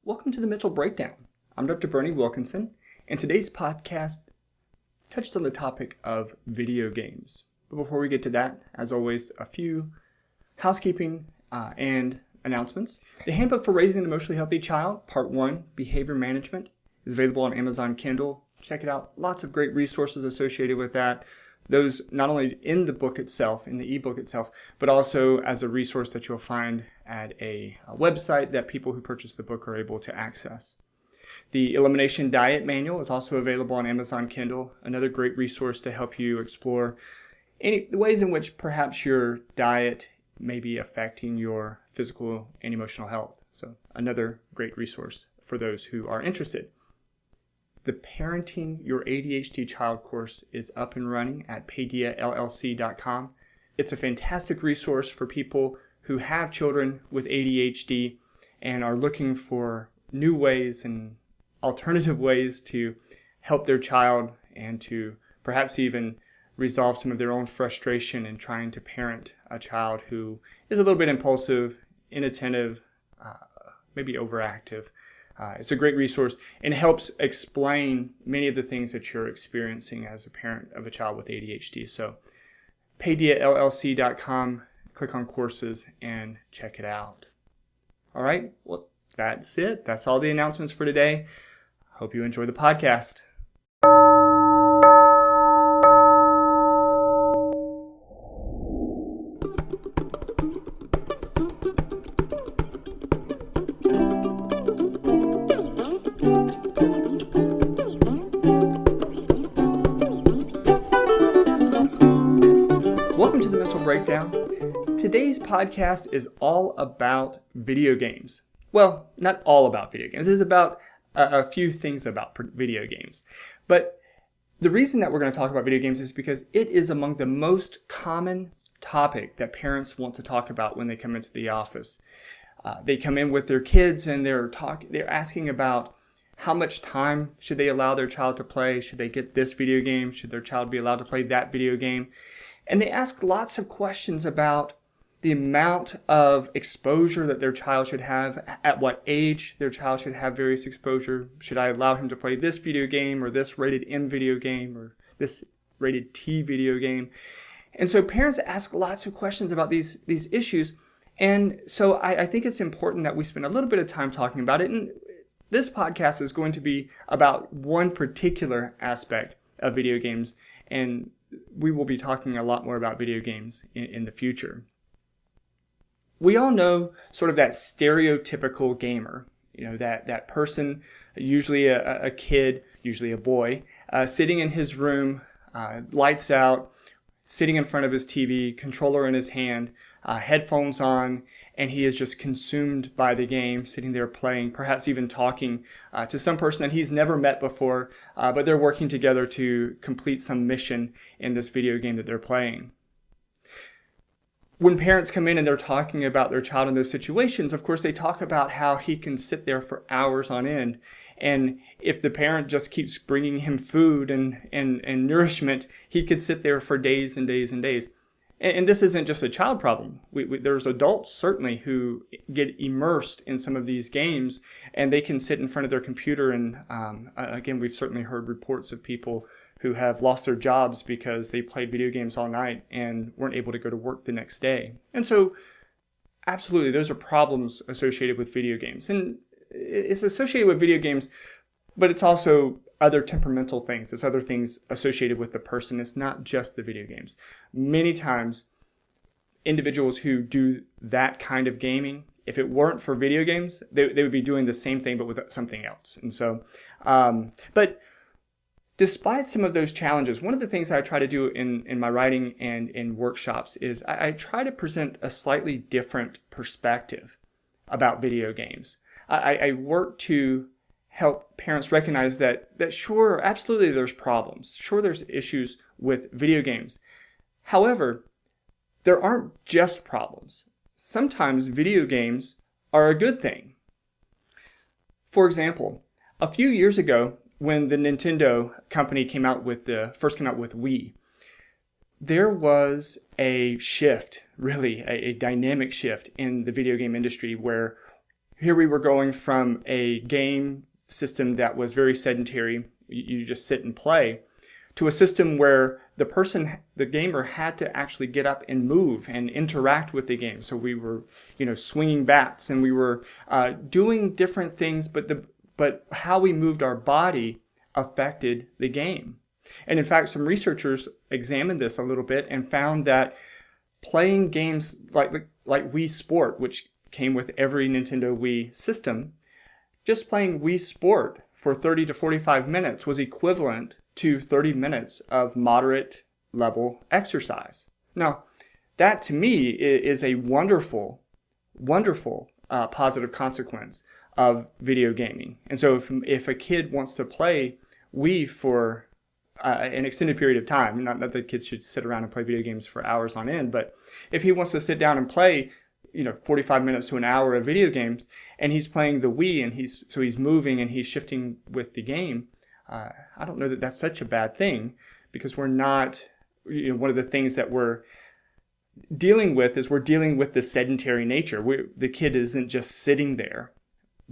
Welcome to the Mental Breakdown. I'm Dr. Berney Wilkinson, and today's podcast touched on the topic of video games. But before we get to that, as always, a few housekeeping and announcements. The Handbook for Raising an Emotionally Healthy Child, Part 1, Behavior Management, is available on Amazon Kindle. Check it out. Lots of great resources associated with that. Those not only in the book itself, in the ebook itself, but also as a resource that you'll find at a website that people who purchase the book are able to access. The Elimination Diet Manual is also available on Amazon Kindle, another great resource to help you explore the ways in which perhaps your diet may be affecting your physical and emotional health. So another great resource for those who are interested. The Parenting Your ADHD Child course is up and running at paideallc.com. It's a fantastic resource for people who have children with ADHD and are looking for new ways and alternative ways to help their child and to perhaps even resolve some of their own frustration in trying to parent a child who is a little bit impulsive, inattentive, maybe overactive. It's a great resource and helps explain many of the things that you're experiencing as a parent of a child with ADHD. So paideallc.com, click on courses and check it out. All right, well, that's it. That's all the announcements for today. Hope you enjoy the podcast. Welcome to the Mental Breakdown. Today's podcast is all about video games. Well, not all about video games. It's about a few things about video games. But the reason that we're going to talk about video games is because it is among the most common topic that parents want to talk about when they come into the office. They come in with their kids and they're asking about how much time should they allow their child to play? Should they get this video game? Should their child be allowed to play that video game? And they ask lots of questions about the amount of exposure that their child should have, at what age their child should have various exposure. Should I allow him to play this video game or this rated M video game or this rated T video game? And so parents ask lots of questions about these issues. And so I think it's important that we spend a little bit of time talking about it. And this podcast is going to be about one particular aspect of video games, and we will be talking a lot more about video games in the future. We all know sort of that stereotypical gamer, that person, usually a kid, usually a boy, sitting in his room, lights out, sitting in front of his TV, controller in his hand, headphones on, and he is just consumed by the game, sitting there playing, perhaps even talking to some person that he's never met before, but they're working together to complete some mission in this video game that they're playing. When parents come in and they're talking about their child in those situations, of course, they talk about how he can sit there for hours on end. And if the parent just keeps bringing him food and nourishment, he could sit there for days and days and days. And this isn't just a child problem. There's adults, certainly, who get immersed in some of these games, and they can sit in front of their computer. And again, we've certainly heard reports of people who have lost their jobs because they played video games all night and weren't able to go to work the next day. And so, absolutely, those are problems associated with video games. And it's associated with video games, but it's also other temperamental things. It's other things associated with the person. It's not just the video games. Many times, individuals who do that kind of gaming, if it weren't for video games, they would be doing the same thing but with something else. And so, but despite some of those challenges, one of the things I try to do in my writing and in workshops is I try to present a slightly different perspective about video games. I work to help parents recognize that sure, absolutely there's problems. Sure, there's issues with video games. However, there aren't just problems. Sometimes video games are a good thing. For example, a few years ago, when the Nintendo company first came out with Wii, there was a shift, really a dynamic shift in the video game industry where Here we were going from a game system that was very sedentary, you just sit and play, to a system where the gamer had to actually get up and move and interact with the game. So we were, swinging bats, and we were doing different things, but how we moved our body affected the game. And in fact, some researchers examined this a little bit and found that playing games like Wii Sport, which came with every Nintendo Wii system, just playing Wii Sport for 30 to 45 minutes was equivalent to 30 minutes of moderate level exercise. Now, that to me is a wonderful, wonderful positive consequence of video gaming. And so if a kid wants to play Wii for an extended period of time, not that kids should sit around and play video games for hours on end, but if he wants to sit down and play 45 minutes to an hour of video games, and he's playing the Wii, and he's moving and he's shifting with the game, I don't know that that's such a bad thing, because we're not, one of the things that we're dealing with is the sedentary nature. The kid isn't just sitting there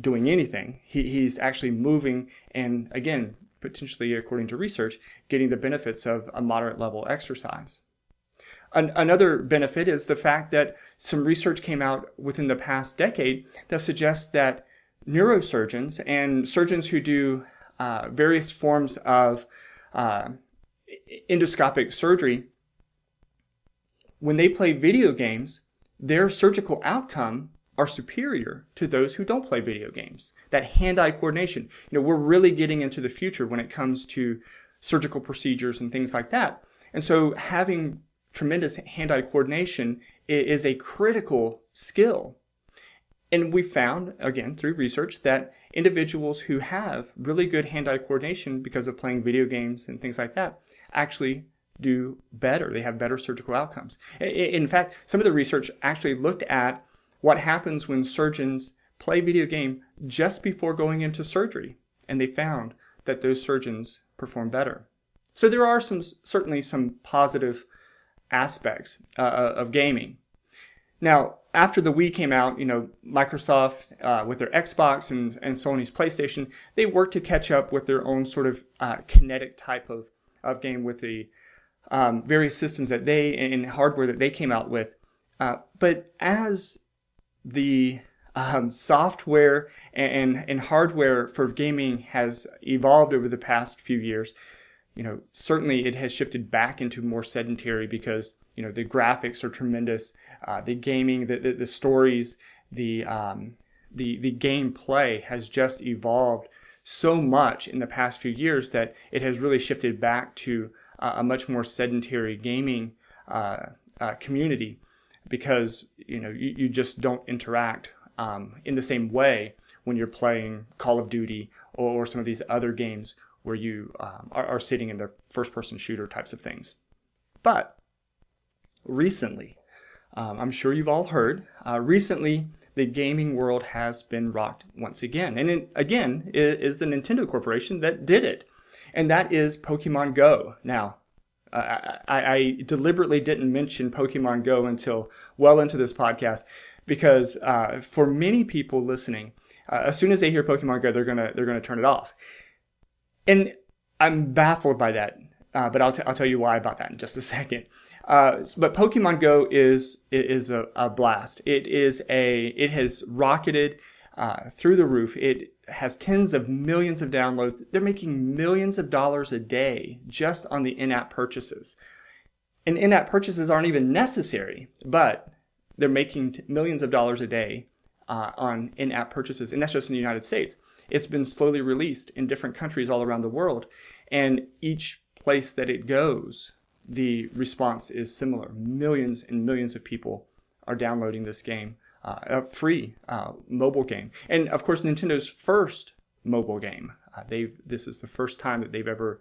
doing anything. He's actually moving, and again, potentially, according to research, getting the benefits of a moderate level exercise. Another benefit is the fact that some research came out within the past decade that suggests that neurosurgeons and surgeons who do various forms of endoscopic surgery, when they play video games, their surgical outcome are superior to those who don't play video games. That hand-eye coordination. We're really getting into the future when it comes to surgical procedures and things like that. And so having tremendous hand-eye coordination is a critical skill. And we found, again, through research, that individuals who have really good hand-eye coordination because of playing video games and things like that actually do better. They have better surgical outcomes. In fact, some of the research actually looked at what happens when surgeons play video game just before going into surgery, and they found that those surgeons perform better. So there are certainly some positive aspects of gaming. Now, after the Wii came out, Microsoft with their Xbox and Sony's PlayStation, they worked to catch up with their own sort of kinetic type of game with the various systems that and hardware that they came out with. But as the software and hardware for gaming has evolved over the past few years, certainly it has shifted back into more sedentary because, the graphics are tremendous. The gaming, the stories, the gameplay has just evolved so much in the past few years that it has really shifted back to a much more sedentary gaming community, because, you just don't interact in the same way when you're playing Call of Duty or some of these other games where you are sitting in the first-person shooter types of things. But recently, I'm sure you've all heard, recently the gaming world has been rocked once again. And it, again, is the Nintendo Corporation that did it. And that is Pokémon Go. Now, I deliberately didn't mention Pokémon Go until well into this podcast because for many people listening, as soon as they hear Pokémon Go, they're gonna turn it off. And I'm baffled by that, but I'll tell you why about that in just a second. But Pokemon Go is a blast. It has rocketed through the roof. It has tens of millions of downloads. They're making millions of dollars a day just on the in-app purchases. And in-app purchases aren't even necessary, but they're making millions of dollars a day on in-app purchases. And that's just in the United States. It's been slowly released in different countries all around the world. And each place that it goes, the response is similar. Millions and millions of people are downloading this game, a free mobile game. And of course, Nintendo's first mobile game. This is the first time that they've ever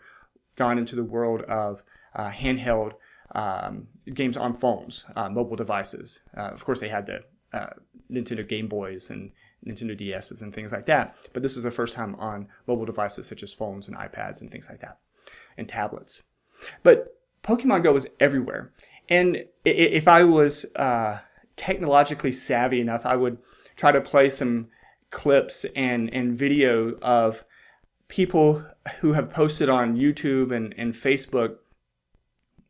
gone into the world of handheld games on phones, mobile devices. Of course, they had the Nintendo Game Boys and Nintendo DSs and things like that. But this is the first time on mobile devices such as phones and iPads and things like that, and tablets. But Pokemon Go is everywhere. And if I was technologically savvy enough, I would try to play some clips and video of people who have posted on YouTube and Facebook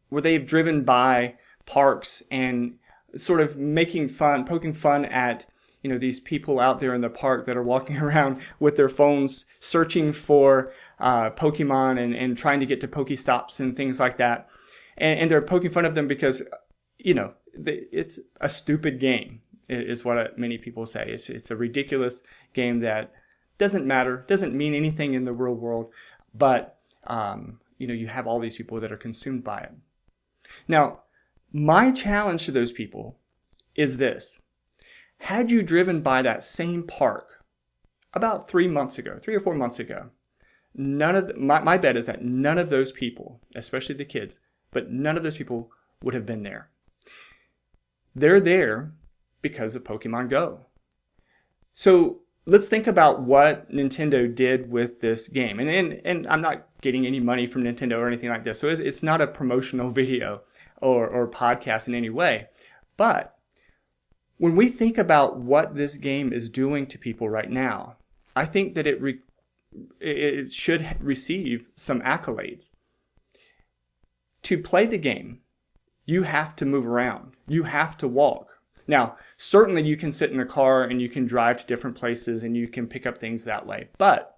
where they've driven by parks and sort of poking fun at, these people out there in the park that are walking around with their phones searching for Pokemon and trying to get to Pokestops and things like that. And they're poking fun of them because, it's a stupid game, is what many people say. It's a ridiculous game that doesn't matter, doesn't mean anything in the real world, but, you have all these people that are consumed by it. Now, my challenge to those people is this. Had you driven by that same park about 3 or 4 months ago, my bet is that none of those people, especially the kids, but none of those people would have been there. They're there because of Pokemon Go. So let's think about what Nintendo did with this game. And I'm not getting any money from Nintendo or anything like this. So it's not a promotional video or podcast in any way. But when we think about what this game is doing to people right now, I think that it should receive some accolades. To play the game, you have to move around. You have to walk. Now, certainly you can sit in a car and you can drive to different places and you can pick up things that way. But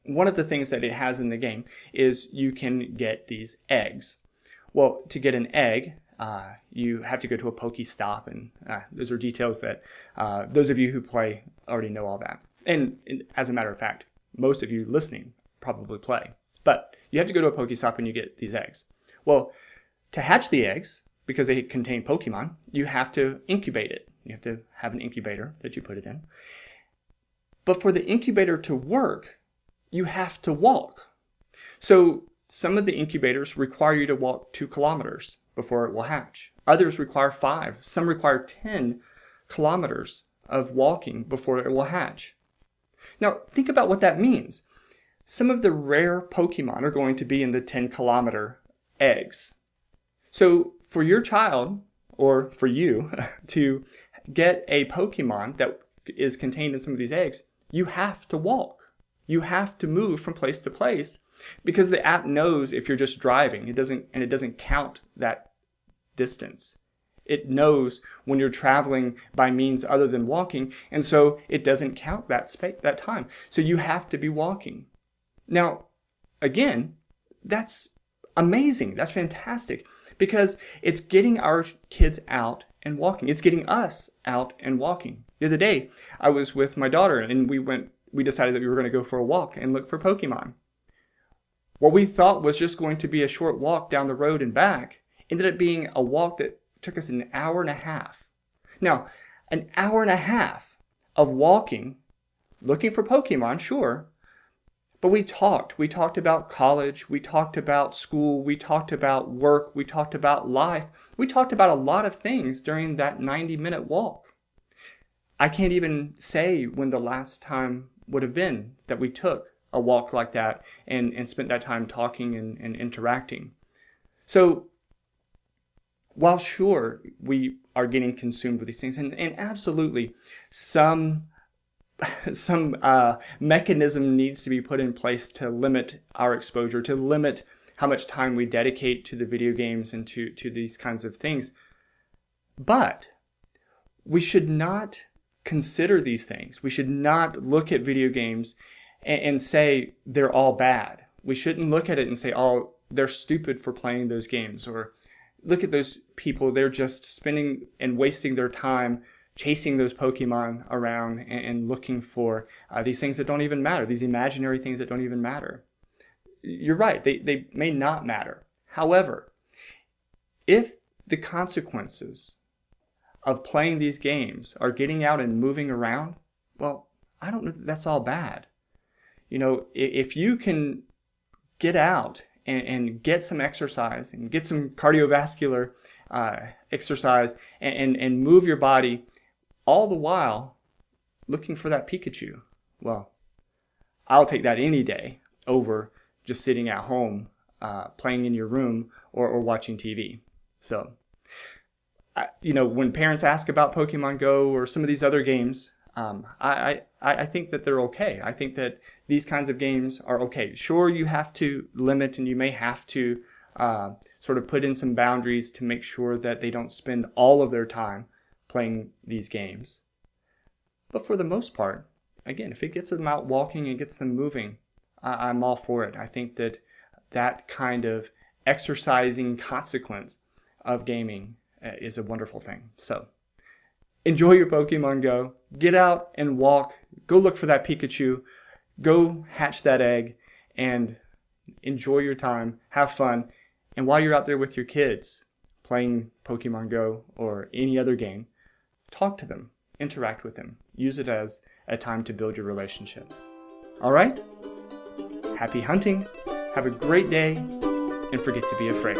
one of the things that it has in the game is you can get these eggs. Well, to get an egg, you have to go to a Pokestop, and those are details that those of you who play already know all that. And as a matter of fact, most of you listening probably play. But you have to go to a Pokestop and you get these eggs. Well, to hatch the eggs, because they contain Pokemon, you have to incubate it. You have to have an incubator that you put it in. But for the incubator to work, you have to walk. So some of the incubators require you to walk 2 kilometers before it will hatch. Others require 5. Some require 10 kilometers of walking before it will hatch. Now, think about what that means. Some of the rare Pokemon are going to be in the 10-kilometer eggs. So for your child, or for you, to get a Pokemon that is contained in some of these eggs, you have to walk. You have to move from place to place because the app knows if you're just driving. It doesn't count that distance. It knows when you're traveling by means other than walking, and so it doesn't count that time. So you have to be walking. Now, again, that's amazing. That's fantastic because it's getting our kids out and walking. It's getting us out and walking. The other day, I was with my daughter and we decided that we were going to go for a walk and look for Pokemon. What we thought was just going to be a short walk down the road and back ended up being a walk that took us an hour and a half. Now, an hour and a half of walking, looking for Pokemon, sure, but we talked. We talked about college. We talked about school. We talked about work. We talked about life. We talked about a lot of things during that 90-minute walk. I can't even say when the last time would have been that we took a walk like that and spent that time talking and interacting. So while sure we are getting consumed with these things, and absolutely some mechanism needs to be put in place to limit our exposure, to limit how much time we dedicate to the video games and to these kinds of things. But we should not consider these things. We should not look at video games and say they're all bad. We shouldn't look at it and say, oh, they're stupid for playing those games, or look at those people, they're just spending and wasting their time chasing those Pokemon around and looking for these things that don't even matter, these imaginary things that don't even matter. You're right, they may not matter. However, if the consequences of playing these games are getting out and moving around, well, I don't know that that's all bad. You know, if you can get out and get some exercise and get some cardiovascular exercise and move your body all the while looking for that Pikachu, well, I'll take that any day over just sitting at home playing in your room or watching TV. So, when parents ask about Pokemon Go or some of these other games, I think that they're okay. I think that these kinds of games are okay. Sure, you have to limit and you may have to sort of put in some boundaries to make sure that they don't spend all of their time playing these games. But for the most part, again, if it gets them out walking and gets them moving, I'm all for it. I think that that kind of exercising consequence of gaming is a wonderful thing. So enjoy your Pokemon Go. Get out and walk. Go look for that Pikachu. Go hatch that egg and enjoy your time. Have fun. And while you're out there with your kids playing Pokemon Go or any other game, talk to them. Interact with them. Use it as a time to build your relationship. All right? Happy hunting. Have a great day. And forget to be afraid.